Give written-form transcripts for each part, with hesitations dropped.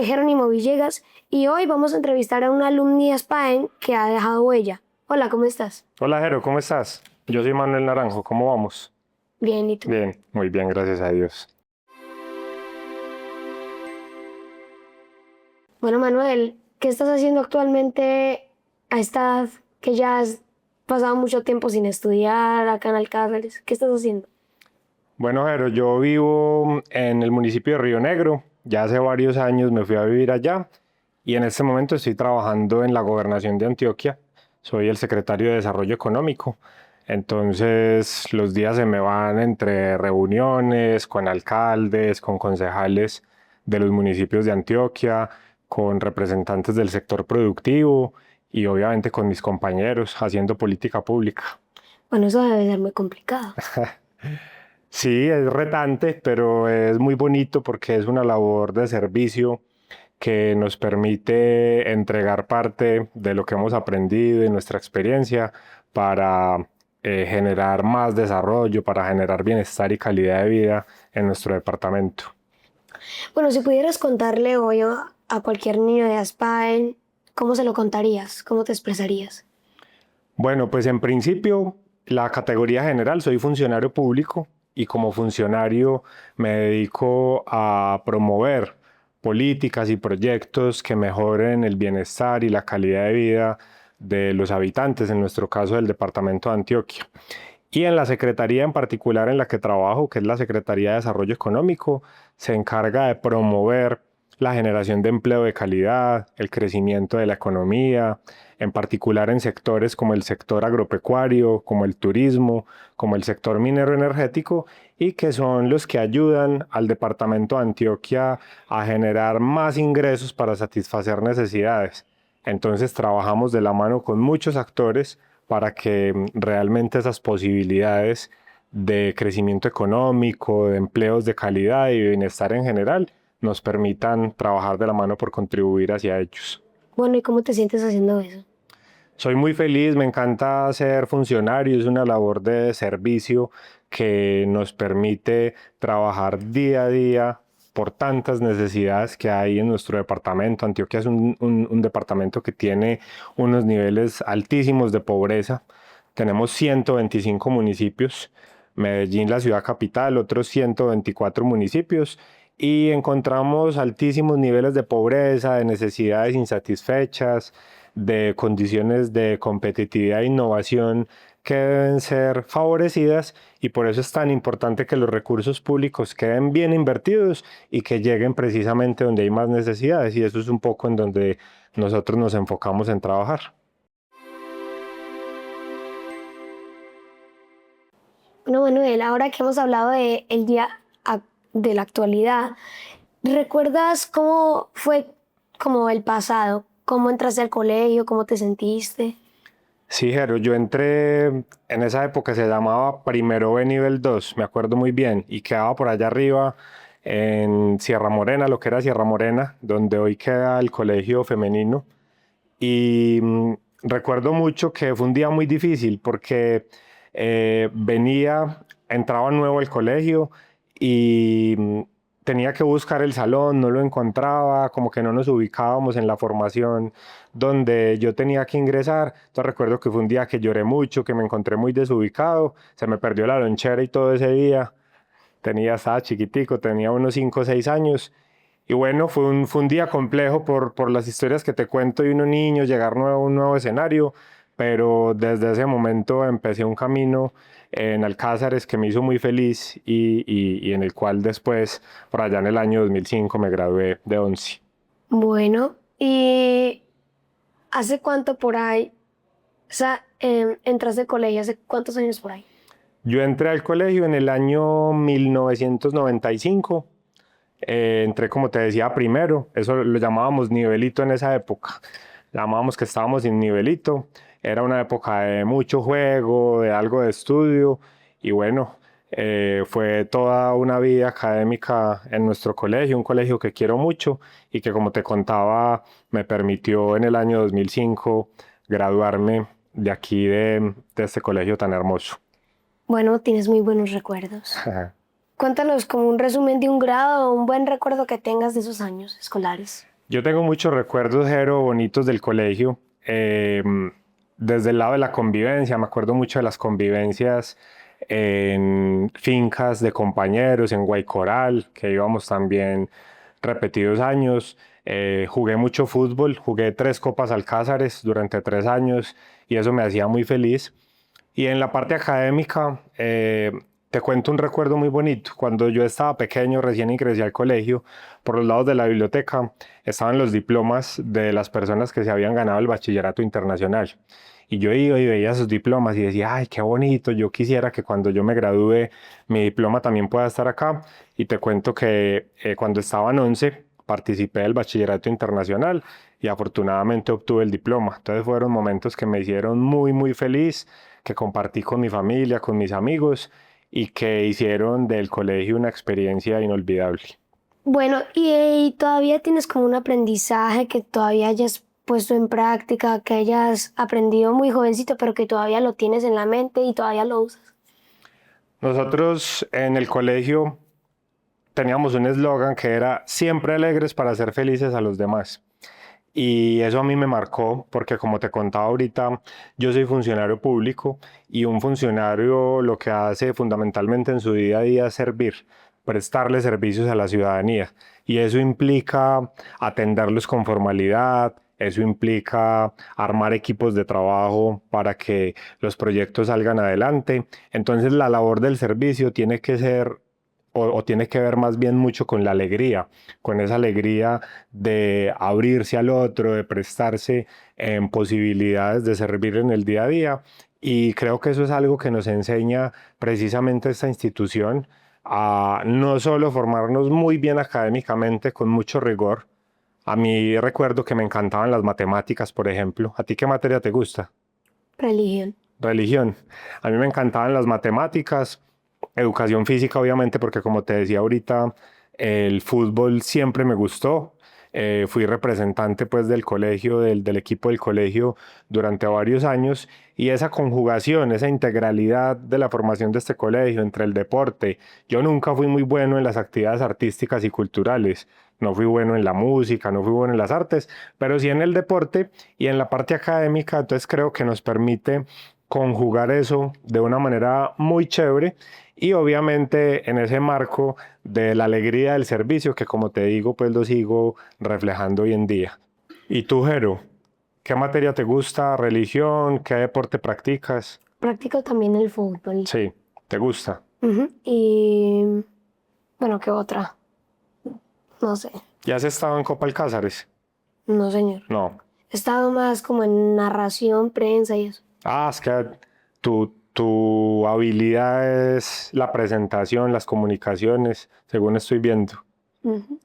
soy Jerónimo Villegas y hoy vamos a entrevistar a una alumni de SPAEN que ha dejado huella. Hola, ¿cómo estás? Hola, Jero, ¿cómo estás? Yo soy Manuel Naranjo, ¿cómo vamos? Bien, ¿y tú? Bien, muy bien, gracias a Dios. Bueno, Manuel, ¿qué estás haciendo actualmente a esta edad que ya has pasado mucho tiempo sin estudiar acá en Alcázares? ¿Qué estás haciendo? Bueno, Jero, yo vivo en el municipio de Río Negro. Ya hace varios años me fui a vivir allá y en este momento estoy trabajando en la gobernación de Antioquia. Soy el secretario de Desarrollo Económico. Entonces, los días se me van entre reuniones con alcaldes, con concejales de los municipios de Antioquia, con representantes del sector productivo y obviamente con mis compañeros haciendo política pública. Bueno, eso debe ser muy complicado. Sí, es retante, pero es muy bonito porque es una labor de servicio que nos permite entregar parte de lo que hemos aprendido y nuestra experiencia para generar más desarrollo, para generar bienestar y calidad de vida en nuestro departamento. Bueno, si pudieras contarle hoy a cualquier niño de SPAEN, ¿cómo se lo contarías? ¿Cómo te expresarías? Bueno, pues en principio, la categoría general, soy funcionario público y como funcionario me dedico a promover políticas y proyectos que mejoren el bienestar y la calidad de vida de los habitantes, en nuestro caso del departamento de Antioquia. Y en la secretaría en particular en la que trabajo, que es la Secretaría de Desarrollo Económico, se encarga de promover la generación de empleo de calidad, el crecimiento de la economía, en particular en sectores como el sector agropecuario, como el turismo, como el sector minero energético, y que son los que ayudan al departamento de Antioquia a generar más ingresos para satisfacer necesidades. Entonces trabajamos de la mano con muchos actores para que realmente esas posibilidades de crecimiento económico, de empleos de calidad y de bienestar en general nos permitan trabajar de la mano por contribuir hacia ellos. Bueno, ¿y cómo te sientes haciendo eso? Soy muy feliz, me encanta ser funcionario, es una labor de servicio que nos permite trabajar día a día por tantas necesidades que hay en nuestro departamento. Antioquia es un departamento que tiene unos niveles altísimos de pobreza. Tenemos 125 municipios, Medellín la ciudad capital, otros 124 municipios y encontramos altísimos niveles de pobreza, de necesidades insatisfechas, de condiciones de competitividad e innovación que deben ser favorecidas y por eso es tan importante que los recursos públicos queden bien invertidos y que lleguen precisamente donde hay más necesidades y eso es un poco en donde nosotros nos enfocamos en trabajar. Bueno, Manuel, ahora que hemos hablado de el de la actualidad, ¿recuerdas cómo fue como el pasado? ¿Cómo entraste al colegio? ¿Cómo te sentiste? Sí, Jero, yo entré en esa época, se llamaba Primero B nivel 2, me acuerdo muy bien, y quedaba por allá arriba en Sierra Morena, lo que era Sierra Morena, donde hoy queda el colegio femenino. Y recuerdo mucho que fue un día muy difícil porque entraba nuevo al colegio y tenía que buscar el salón, no lo encontraba, como que no nos ubicábamos en la formación donde yo tenía que ingresar. Entonces recuerdo que fue un día que lloré mucho, que me encontré muy desubicado, se me perdió la lonchera y todo ese día. Estaba chiquitico, tenía unos 5 o 6 años. Y bueno, fue un día complejo por las historias que te cuento de unos niños, llegar a un nuevo escenario, pero desde ese momento empecé un camino en Alcázares que me hizo muy feliz y en el cual después, por allá en el año 2005, me gradué de 11. Bueno, ¿y hace cuánto por ahí? O sea, entraste al colegio, ¿hace cuántos años por ahí? Yo entré al colegio en el año 1995. Entré, como te decía, primero. Eso lo llamábamos nivelito en esa época. Llamábamos que estábamos en nivelito. Era una época de mucho juego, de algo de estudio. Y bueno, fue toda una vida académica en nuestro colegio, un colegio que quiero mucho y que, como te contaba, me permitió en el año 2005 graduarme de aquí, de este colegio tan hermoso. Bueno, tienes muy buenos recuerdos. Cuéntanos como un resumen de un grado o un buen recuerdo que tengas de esos años escolares. Yo tengo muchos recuerdos, Jero, bonitos del colegio. Desde el lado de la convivencia, me acuerdo mucho de las convivencias en fincas de compañeros, en Guaycoral, que íbamos también repetidos años. Jugué mucho fútbol, jugué 3 Copas Alcázares durante 3 años y eso me hacía muy feliz. Y en la parte académica, te cuento un recuerdo muy bonito. Cuando yo estaba pequeño, recién ingresé al colegio, por los lados de la biblioteca estaban los diplomas de las personas que se habían ganado el bachillerato internacional. Y yo iba y veía esos diplomas y decía, ay, qué bonito, yo quisiera que cuando yo me gradúe mi diploma también pueda estar acá. Y te cuento que cuando estaba en 11 participé del bachillerato internacional y afortunadamente obtuve el diploma. Entonces fueron momentos que me hicieron muy, muy feliz, que compartí con mi familia, con mis amigos y que hicieron del colegio una experiencia inolvidable. Bueno, y todavía tienes como un aprendizaje que todavía hayas puesto en práctica, que hayas aprendido muy jovencito, pero que todavía lo tienes en la mente y todavía lo usas. Nosotros en el colegio teníamos un eslogan que era siempre alegres para hacer felices a los demás. Y eso a mí me marcó porque como te contaba ahorita, yo soy funcionario público y un funcionario lo que hace fundamentalmente en su día a día es servir, prestarle servicios a la ciudadanía. Y eso implica atenderlos con formalidad, eso implica armar equipos de trabajo para que los proyectos salgan adelante. Entonces la labor del servicio tiene que ser o tiene que ver más bien mucho con la alegría, con esa alegría de abrirse al otro, de prestarse en posibilidades de servir en el día a día. Y creo que eso es algo que nos enseña precisamente esta institución a no solo formarnos muy bien académicamente, con mucho rigor. A mí recuerdo que me encantaban las matemáticas, por ejemplo. ¿A ti qué materia te gusta? Religión. Religión. A mí me encantaban las matemáticas, educación física obviamente, porque como te decía ahorita, el fútbol siempre me gustó. Fui representante pues del colegio, del equipo del colegio durante varios años y esa conjugación, esa integralidad de la formación de este colegio entre el deporte. Yo nunca fui muy bueno en las actividades artísticas y culturales. No fui bueno en la música, no fui bueno en las artes, pero sí en el deporte y en la parte académica. Entonces creo que nos permite conjugar eso de una manera muy chévere y obviamente en ese marco de la alegría del servicio que como te digo pues lo sigo reflejando hoy en día. ¿Y tú, Jero? ¿Qué materia te gusta? ¿Religión? ¿Qué deporte practicas? Practico también el fútbol. Sí, ¿te gusta? Ujú. Y bueno, ¿qué otra? No sé. ¿Ya has estado en Copa Alcázares? No, señor. No. He estado más como en narración, prensa y eso. Ah, es que tu habilidad es la presentación, las comunicaciones, según estoy viendo. Ujú.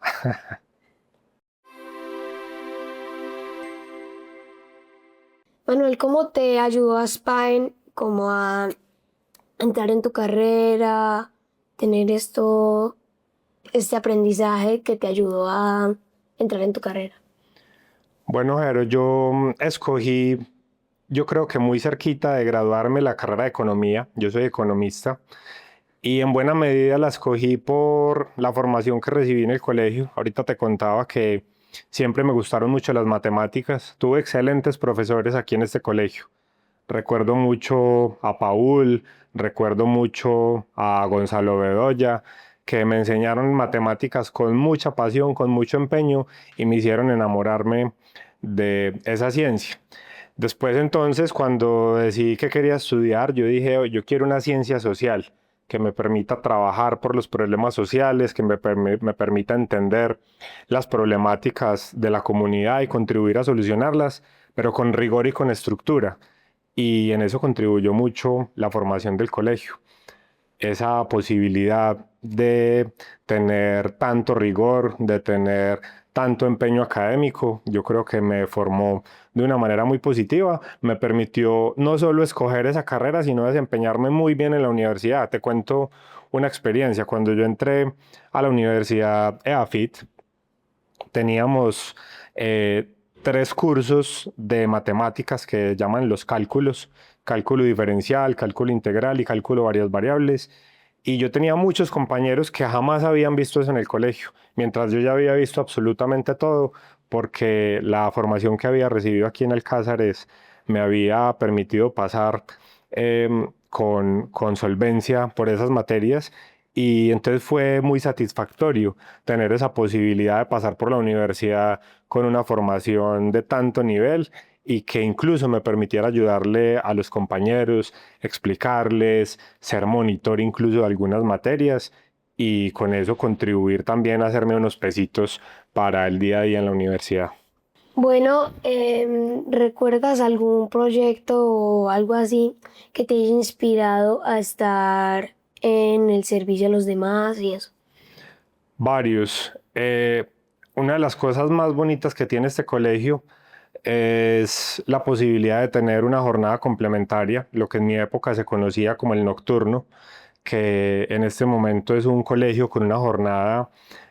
Manuel, ¿cómo te ayudó a Spain como a entrar en tu carrera, tener este aprendizaje que te ayudó a entrar en tu carrera? Bueno, Jero, yo escogí, yo creo que muy cerquita de graduarme la carrera de economía. Yo soy economista y en buena medida la escogí por la formación que recibí en el colegio. Ahorita te contaba que siempre me gustaron mucho las matemáticas. Tuve excelentes profesores aquí en este colegio. Recuerdo mucho a Paul, recuerdo mucho a Gonzalo Bedoya, que me enseñaron matemáticas con mucha pasión, con mucho empeño y me hicieron enamorarme de esa ciencia. Después entonces, cuando decidí que quería estudiar, yo dije, "Oh, yo quiero una ciencia social que me permita trabajar por los problemas sociales, que me permita entender las problemáticas de la comunidad y contribuir a solucionarlas, pero con rigor y con estructura. Y en eso contribuyó mucho la formación del colegio. Esa posibilidad de tener tanto rigor, de tener tanto empeño académico, yo creo que me formó de una manera muy positiva. Me permitió no solo escoger esa carrera, sino desempeñarme muy bien en la universidad. Te cuento una experiencia. Cuando yo entré a la universidad EAFIT, teníamos 3 cursos de matemáticas que llaman los cálculos, cálculo diferencial, cálculo integral y cálculo varias variables. Y yo tenía muchos compañeros que jamás habían visto eso en el colegio, mientras yo ya había visto absolutamente todo, porque la formación que había recibido aquí en Alcázares me había permitido pasar con solvencia por esas materias. Y entonces fue muy satisfactorio tener esa posibilidad de pasar por la universidad con una formación de tanto nivel y que incluso me permitiera ayudarle a los compañeros, explicarles, ser monitor incluso de algunas materias y con eso contribuir también a hacerme unos pesitos para el día a día en la universidad. Bueno, ¿recuerdas algún proyecto o algo así que te haya inspirado a estar en el servicio a los demás y eso? Varios. Una de las cosas más bonitas que tiene este colegio es la posibilidad de tener una jornada complementaria, lo que en mi época se conocía como el nocturno, que en este momento es un colegio con una jornada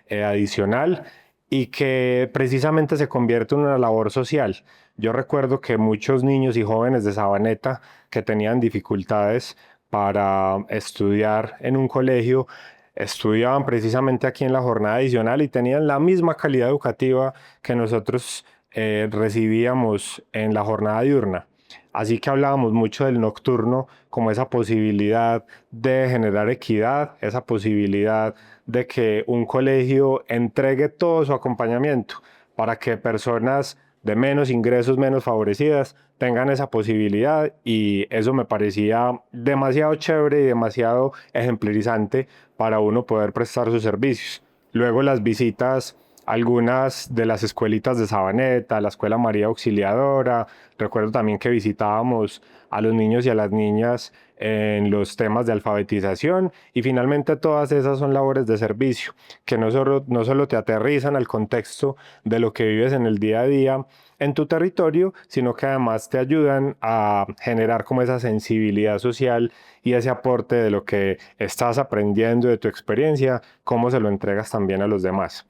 adicional y que precisamente se convierte en una labor social. Yo recuerdo que muchos niños y jóvenes de Sabaneta que tenían dificultades para estudiar en un colegio, estudiaban precisamente aquí en la jornada adicional y tenían la misma calidad educativa que nosotros recibíamos en la jornada diurna. Así que hablábamos mucho del nocturno como esa posibilidad de generar equidad, esa posibilidad de que un colegio entregue todo su acompañamiento para que personas de menos ingresos, menos favorecidas, tengan esa posibilidad y eso me parecía demasiado chévere y demasiado ejemplarizante para uno poder prestar sus servicios. Luego las visitas algunas de las escuelitas de Sabaneta, la Escuela María Auxiliadora. Recuerdo también que visitábamos a los niños y a las niñas en los temas de alfabetización y finalmente todas esas son labores de servicio que no solo te aterrizan al contexto de lo que vives en el día a día en tu territorio, sino que además te ayudan a generar como esa sensibilidad social y ese aporte de lo que estás aprendiendo de tu experiencia, cómo se lo entregas también a los demás.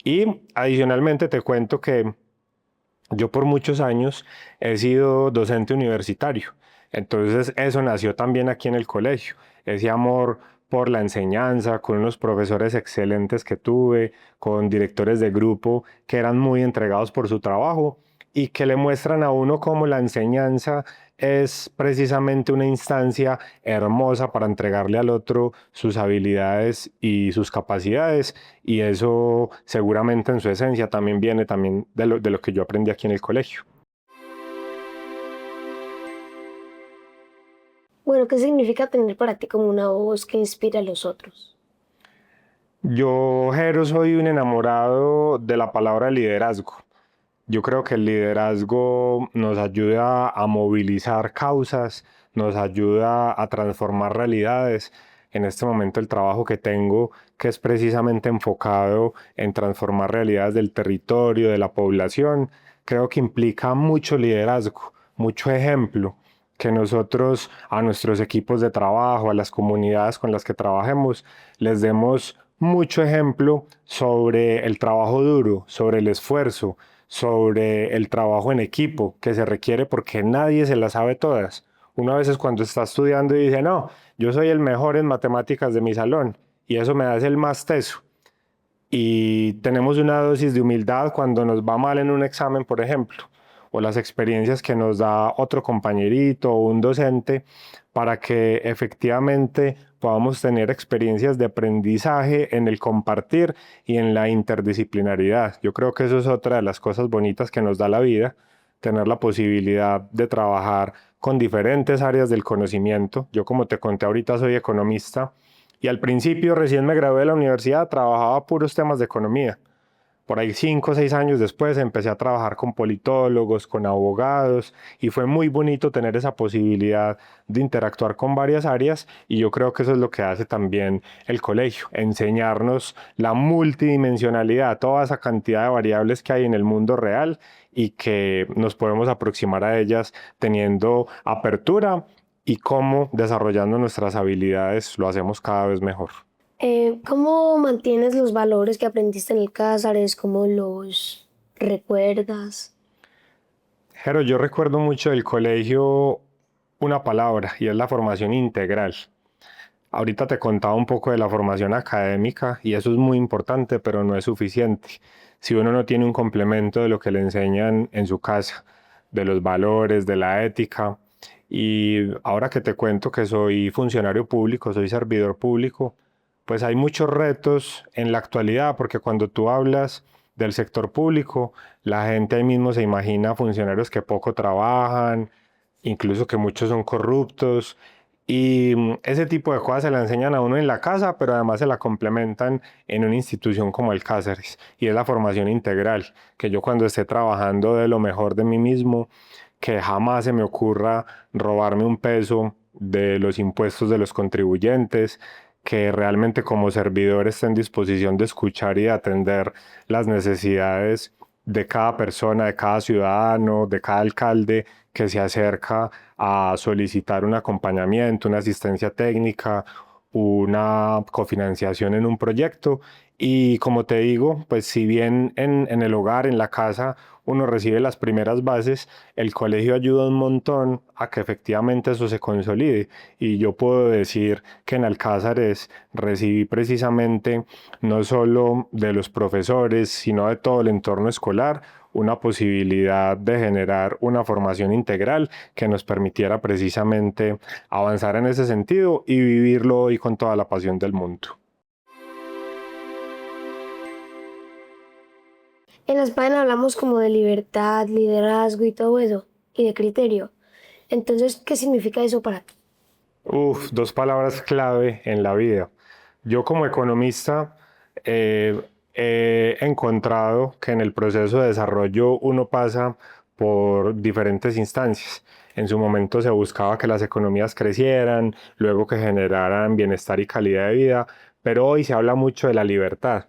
Y adicionalmente te cuento que yo por muchos años he sido docente universitario. Entonces eso nació también aquí en el colegio. Ese amor por la enseñanza, con unos profesores excelentes que tuve, con directores de grupo que eran muy entregados por su trabajo y que le muestran a uno cómo la enseñanza es precisamente una instancia hermosa para entregarle al otro sus habilidades y sus capacidades y eso seguramente en su esencia también viene también de lo que yo aprendí aquí en el colegio. Bueno, ¿qué significa tener para ti como una voz que inspira a los otros? Yo, Jero, soy un enamorado de la palabra liderazgo. Yo creo que el liderazgo nos ayuda a movilizar causas, nos ayuda a transformar realidades. En este momento el trabajo que tengo, que es precisamente enfocado en transformar realidades del territorio, de la población, creo que implica mucho liderazgo, mucho ejemplo, que nosotros a nuestros equipos de trabajo, a las comunidades con las que trabajemos, les demos mucho ejemplo sobre el trabajo duro, sobre el esfuerzo, sobre el trabajo en equipo que se requiere porque nadie se las sabe todas. Uno a veces cuando está estudiando y dice, no, yo soy el mejor en matemáticas de mi salón y eso me hace el más teso. Y tenemos una dosis de humildad cuando nos va mal en un examen, por ejemplo, o las experiencias que nos da otro compañerito o un docente para que efectivamente podamos tener experiencias de aprendizaje en el compartir y en la interdisciplinaridad. Yo creo que eso es otra de las cosas bonitas que nos da la vida, tener la posibilidad de trabajar con diferentes áreas del conocimiento. Yo, como te conté ahorita, soy economista y al principio, recién me gradué de la universidad, trabajaba puros temas de economía. Por ahí 5 o 6 años después empecé a trabajar con politólogos, con abogados y fue muy bonito tener esa posibilidad de interactuar con varias áreas y yo creo que eso es lo que hace también el colegio, enseñarnos la multidimensionalidad, toda esa cantidad de variables que hay en el mundo real y que nos podemos aproximar a ellas teniendo apertura y cómo desarrollando nuestras habilidades lo hacemos cada vez mejor. ¿Cómo mantienes los valores que aprendiste en el Cázares? ¿Cómo los recuerdas? Pero yo recuerdo mucho del colegio una palabra y es la formación integral. Ahorita te contaba un poco de la formación académica y eso es muy importante, pero no es suficiente. Si uno no tiene un complemento de lo que le enseñan en su casa, de los valores, de la ética, y ahora que te cuento que soy funcionario público, soy servidor público, pues hay muchos retos en la actualidad, porque cuando tú hablas del sector público, la gente ahí mismo se imagina funcionarios que poco trabajan, incluso que muchos son corruptos, y ese tipo de cosas se la enseñan a uno en la casa, pero además se la complementan en una institución como el Cáceres, y es la formación integral, que yo cuando esté trabajando de lo mejor de mí mismo, que jamás se me ocurra robarme un peso de los impuestos de los contribuyentes, que realmente como servidor esté en disposición de escuchar y de atender las necesidades de cada persona, de cada ciudadano, de cada alcalde que se acerca a solicitar un acompañamiento, una asistencia técnica, una cofinanciación en un proyecto. Y como te digo, pues si bien en el hogar, en la casa, uno recibe las primeras bases, el colegio ayuda un montón a que efectivamente eso se consolide. Y yo puedo decir que en Alcázares recibí precisamente no solo de los profesores, sino de todo el entorno escolar, una posibilidad de generar una formación integral que nos permitiera precisamente avanzar en ese sentido y vivirlo hoy con toda la pasión del mundo. En la España hablamos como de libertad, liderazgo y todo eso, y de criterio. Entonces, ¿qué significa eso para ti? Uf, dos palabras clave en la vida. Yo como economista he encontrado que en el proceso de desarrollo uno pasa por diferentes instancias. En su momento se buscaba que las economías crecieran, luego que generaran bienestar y calidad de vida, pero hoy se habla mucho de la libertad,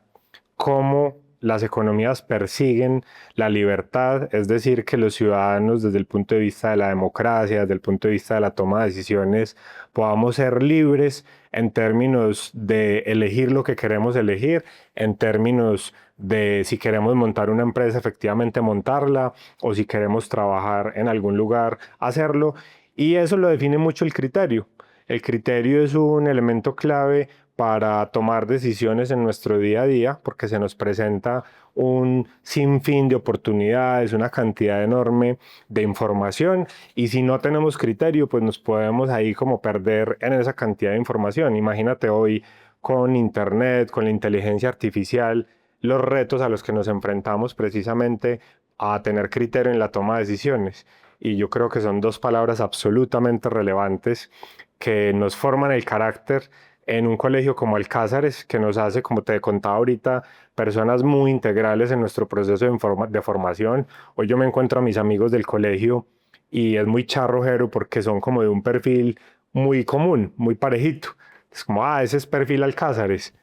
cómo las economías persiguen la libertad, es decir, que los ciudadanos desde el punto de vista de la democracia, desde el punto de vista de la toma de decisiones, podamos ser libres en términos de elegir lo que queremos elegir, en términos de si queremos montar una empresa, efectivamente montarla, o si queremos trabajar en algún lugar, hacerlo. Y eso lo define mucho el criterio. El criterio es un elemento clave para tomar decisiones en nuestro día a día, porque se nos presenta un sinfín de oportunidades, una cantidad enorme de información, y si no tenemos criterio, pues nos podemos ahí como perder en esa cantidad de información. Imagínate hoy con Internet, con la inteligencia artificial, los retos a los que nos enfrentamos precisamente a tener criterio en la toma de decisiones. Y yo creo que son dos palabras absolutamente relevantes que nos forman el carácter en un colegio como Alcázares, que nos hace, como te contaba ahorita, personas muy integrales en nuestro proceso de formación. Hoy yo me encuentro a mis amigos del colegio y es muy charrojero porque son como de un perfil muy común, muy parejito. Es como, ese es perfil Alcázares.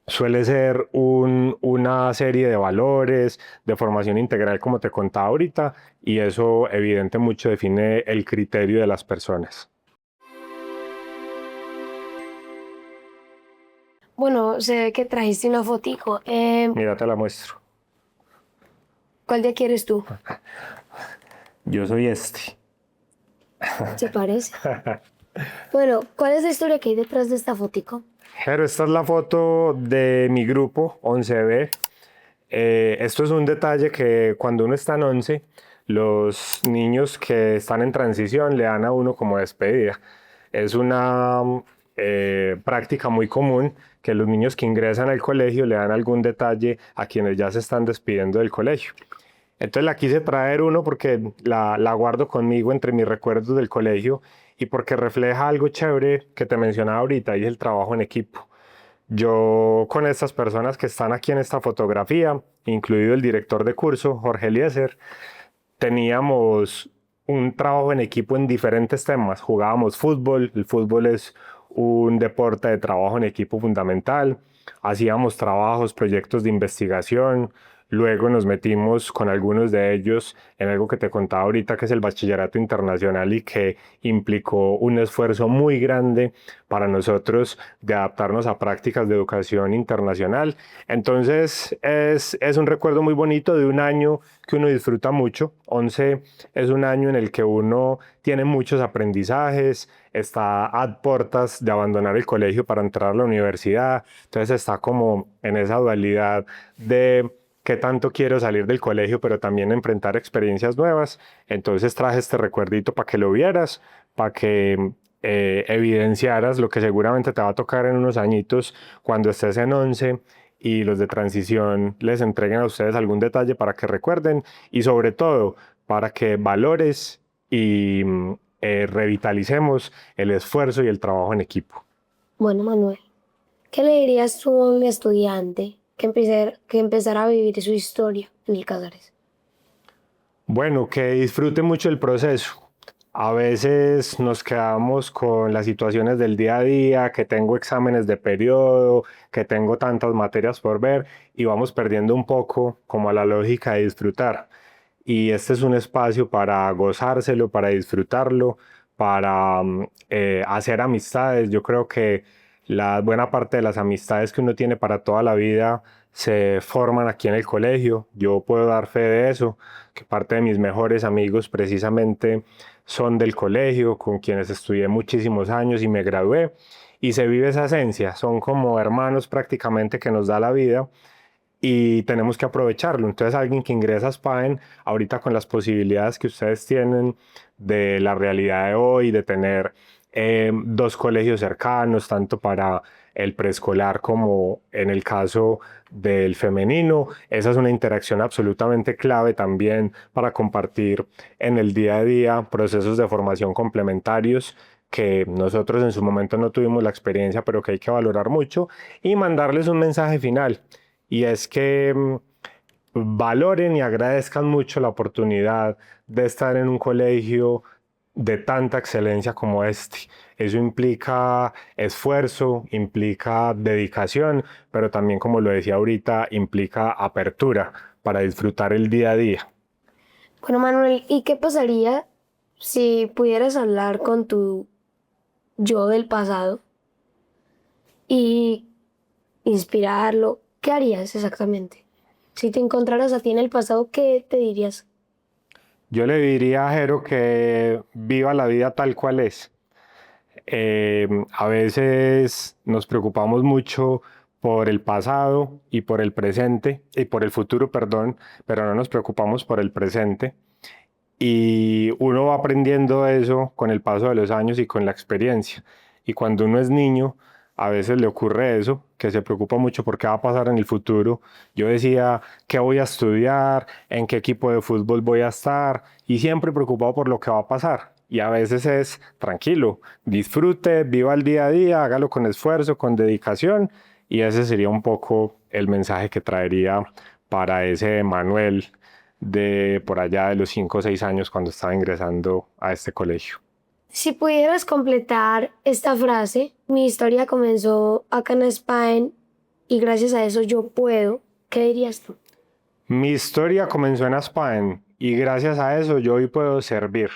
Suele ser una serie de valores, de formación integral, como te contaba ahorita, y eso evidente mucho define el criterio de las personas. Bueno, se ve que trajiste una fotico. Mira, te la muestro. ¿Cuál día quieres tú? Yo soy este. ¿Se parece? Bueno, ¿cuál es la historia que hay detrás de esta fotico? Pero esta es la foto de mi grupo, 11B. Esto es un detalle que cuando uno está en 11, los niños que están en transición le dan a uno como despedida. Es una práctica muy común que los niños que ingresan al colegio le dan algún detalle a quienes ya se están despidiendo del colegio. Entonces la quise traer uno porque la guardo conmigo entre mis recuerdos del colegio y porque refleja algo chévere que te mencionaba ahorita y es el trabajo en equipo. Yo con estas personas que están aquí en esta fotografía, incluido el director de curso, Jorge Eliezer, teníamos un trabajo en equipo en diferentes temas. Jugábamos fútbol, el fútbol es un deporte de trabajo en equipo fundamental. Hacíamos trabajos, proyectos de investigación, Luego nos metimos con algunos de ellos en algo que te contaba ahorita, que es el bachillerato internacional y que implicó un esfuerzo muy grande para nosotros de adaptarnos a prácticas de educación internacional. Entonces es un recuerdo muy bonito de un año que uno disfruta mucho. 11 es un año en el que uno tiene muchos aprendizajes, está a puertas de abandonar el colegio para entrar a la universidad, entonces está como en esa dualidad de qué tanto quiero salir del colegio, pero también enfrentar experiencias nuevas. Entonces traje este recuerdito para que lo vieras, para que evidenciaras lo que seguramente te va a tocar en unos añitos cuando estés en 11 y los de transición les entreguen a ustedes algún detalle para que recuerden y sobre todo para que valores y revitalicemos el esfuerzo y el trabajo en equipo. Bueno, Manuel, ¿qué le dirías tú a un estudiante que empezara a vivir su historia en el Casares? Bueno, que disfrute mucho el proceso. A veces nos quedamos con las situaciones del día a día, que tengo exámenes de periodo, que tengo tantas materias por ver y vamos perdiendo un poco como la lógica de disfrutar. Y este es un espacio para gozárselo, para disfrutarlo, para hacer amistades. Yo creo que la buena parte de las amistades que uno tiene para toda la vida se forman aquí en el colegio. Yo puedo dar fe de eso, que parte de mis mejores amigos precisamente son del colegio, con quienes estudié muchísimos años y me gradué. Y se vive esa esencia, son como hermanos prácticamente que nos da la vida y tenemos que aprovecharlo. Entonces, alguien que ingresa a Spain, ahorita con las posibilidades que ustedes tienen de la realidad de hoy, de tener dos colegios cercanos, tanto para el preescolar como en el caso del femenino, esa es una interacción absolutamente clave también para compartir en el día a día procesos de formación complementarios que nosotros en su momento no tuvimos la experiencia, pero que hay que valorar mucho, y mandarles un mensaje final y es que valoren y agradezcan mucho la oportunidad de estar en un colegio de tanta excelencia como este. Eso implica esfuerzo, implica dedicación, pero también, como lo decía ahorita, implica apertura para disfrutar el día a día. Bueno, Manuel, ¿y qué pasaría si pudieras hablar con tu yo del pasado y inspirarlo? ¿Qué harías exactamente? Si te encontraras a ti en el pasado, ¿qué te dirías? Yo le diría a Jero que viva la vida tal cual es. A veces nos preocupamos mucho por el pasado y por el presente, y por el futuro, perdón, pero no nos preocupamos por el presente. Y uno va aprendiendo eso con el paso de los años y con la experiencia. Y cuando uno es niño, a veces le ocurre eso, que se preocupa mucho por qué va a pasar en el futuro. Yo decía, ¿qué voy a estudiar? ¿En qué equipo de fútbol voy a estar? Y siempre preocupado por lo que va a pasar. Y a veces es tranquilo, disfrute, viva el día a día, hágalo con esfuerzo, con dedicación. Y ese sería un poco el mensaje que traería para ese Manuel de por allá de los 5 o 6 años cuando estaba ingresando a este colegio. Si pudieras completar esta frase, mi historia comenzó acá en España y gracias a eso yo puedo, ¿qué dirías tú? Mi historia comenzó en Aspaen y gracias a eso yo hoy puedo servir.